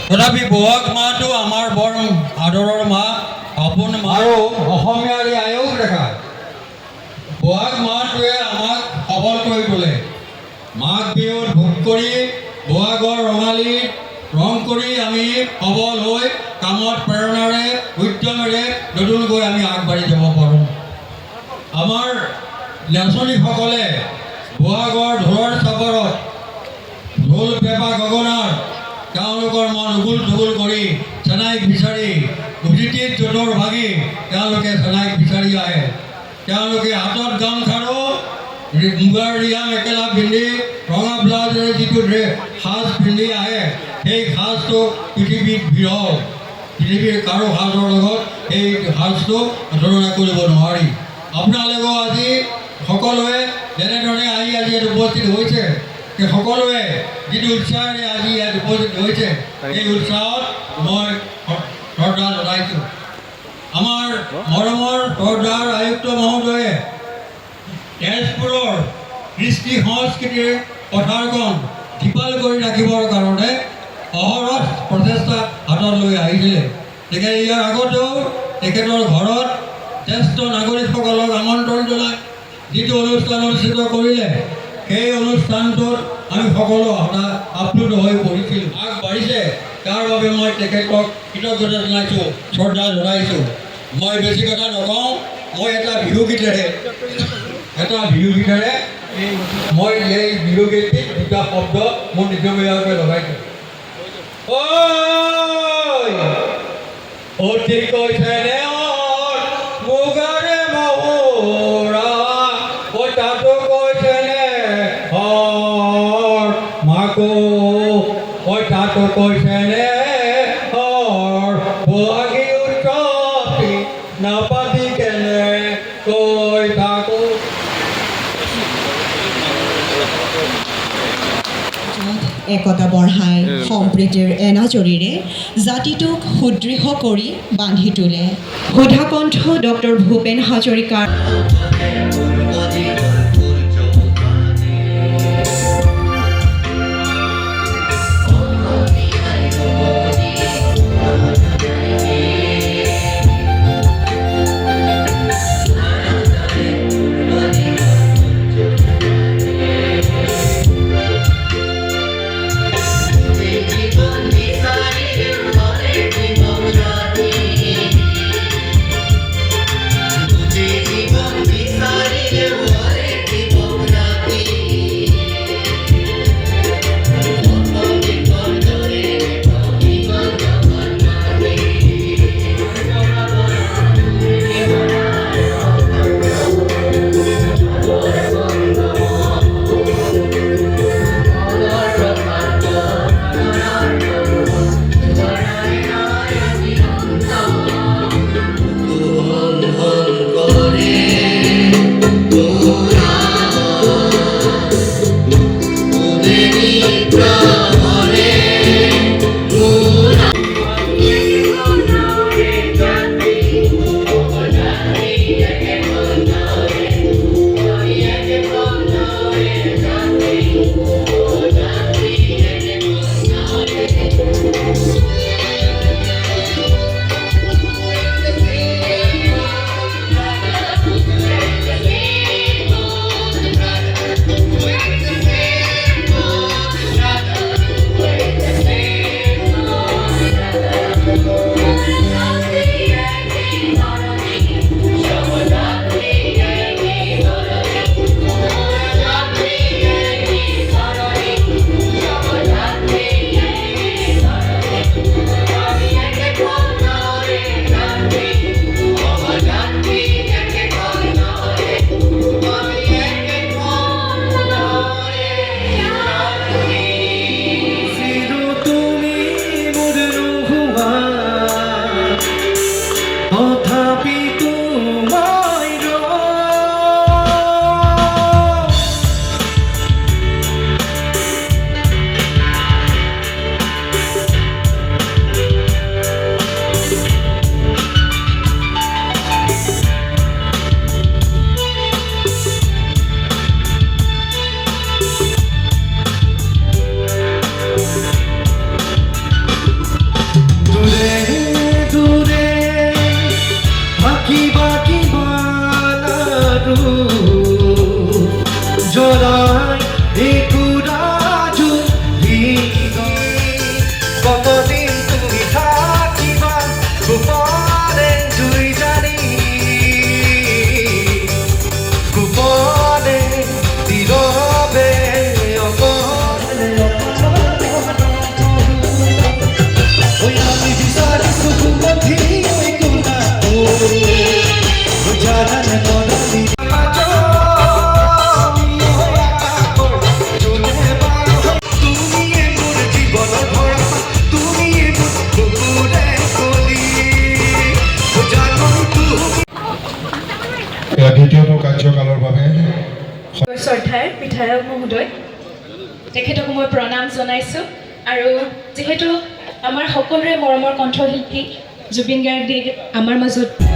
তথাপি বহাগ মাহটো আমাৰ বৰ আদৰৰ মাহ, আপোন মাহ আৰু অসমীয়াৰ আয়ুস ৰেখা। বহাগ মাহটোৱে আমাক সবল কৰি তোলে। মাঘ বিহুত ভোগ কৰি বহাগৰ ৰঙালী ৰং কৰি আমি সবল হৈ কামত প্ৰেৰণাৰে উদ্যমেৰে নতুনকৈ আমি আগবাঢ়ি যাব পাৰোঁ। আমাৰ নাচনীসকলে বহাগৰ ঢোলৰ চাপৰত ঢোল পেঁপা গগনাৰ তেওঁলোকৰ মন উগুল থুগুল কৰি চেনাইক বিচাৰি উদিতিত জোঁটৰ ভাগি তেওঁলোকে চেনাইক বিচাৰি আহে। তেওঁলোকে হাতত গামখাৰু মুগাৰ ৰিহা মেখেলা পিন্ধি ৰঙা ব্লাউজেৰে যিটো সাজ পিন্ধি আহে, সেই সাজটো পৃথিৱীত বিৰল। পৃথিৱীৰ কাৰো সাজৰ লগত সেই সাজটো তুলনা কৰিব নোৱাৰি। আপোনালোকেও আজি সকলোৱে যেনেধৰণে আহি আজি ইয়াত উপস্থিত হৈছে, সেই সকলোৱে যিটো উৎসাহেৰে আজি ইয়াত উপস্থিত হৈছে, সেই উৎসাহত মই শ্ৰদ্ধা জনাইছোঁ। আমাৰ মৰমৰ শ্ৰদ্ধাৰ আয়ুক্ত মহোদয়ে তেজপুৰৰ কৃষ্টি সংস্কৃতিৰ পথাৰখন জীপাল কৰি ৰাখিবৰ কাৰণে অহৰহ প্ৰচেষ্টা হাতত লৈ আহিছিলে। গতিকে ইয়াৰ আগতেও তেখেতৰ ঘৰত জ্যেষ্ঠ নাগৰিকসকলক আমন্ত্ৰণ জনাই যিটো অনুষ্ঠান অনুষ্ঠিত কৰিলে, সেই অনুষ্ঠানটোত আমি সকলো আপ্লুত হৈ পৰিছিলোঁ। আগবাঢ়িছে, তাৰ বাবে মই তেখেতক কৃতজ্ঞতা জনাইছোঁ, শ্ৰদ্ধা জনাইছোঁ। মই বেছি কথা নকওঁ, মই এটা বিহুগীতেৰে মই এই বিহুগীতটিত দুটা শব্দ মোৰ নিজবীয়াকৈ লগাইছোঁ। অতি কৈছেনে মুগাৰে মহুৰা, তাতো কৈছেনে মাকো, তাতো কৈছেনে বহাগী উৎসৱটি নাপাতি কেনে কৈ থাকো। একতা বঢ়াই সম্প্ৰীতিৰ এনাজৰীৰে জাতিটোক সুদৃঢ় কৰি বান্ধি তোলে। সুধাকণ্ঠ ডক্টৰ ভূপেন হাজৰিকাৰ জীবন বিচাৰিলে জড়াই একুৰাজু কতদিন তুমি থাকিবা গোপনে জুই জানি গোপনে নীৰৱে অকলে আমি বিচাৰিছো সুগন্ধি কোনা জানান মনলি দ্বিতীয়টো কাৰ্যকালৰ বাবে শ্ৰদ্ধাৰ বিধায়ক মহোদয় তেখেতক মই প্ৰণাম জনাইছোঁ আৰু যিহেতু আমাৰ সকলোৰে মৰমৰ কণ্ঠশিল্পী জুবিন গাৰ্গ আমাৰ মাজত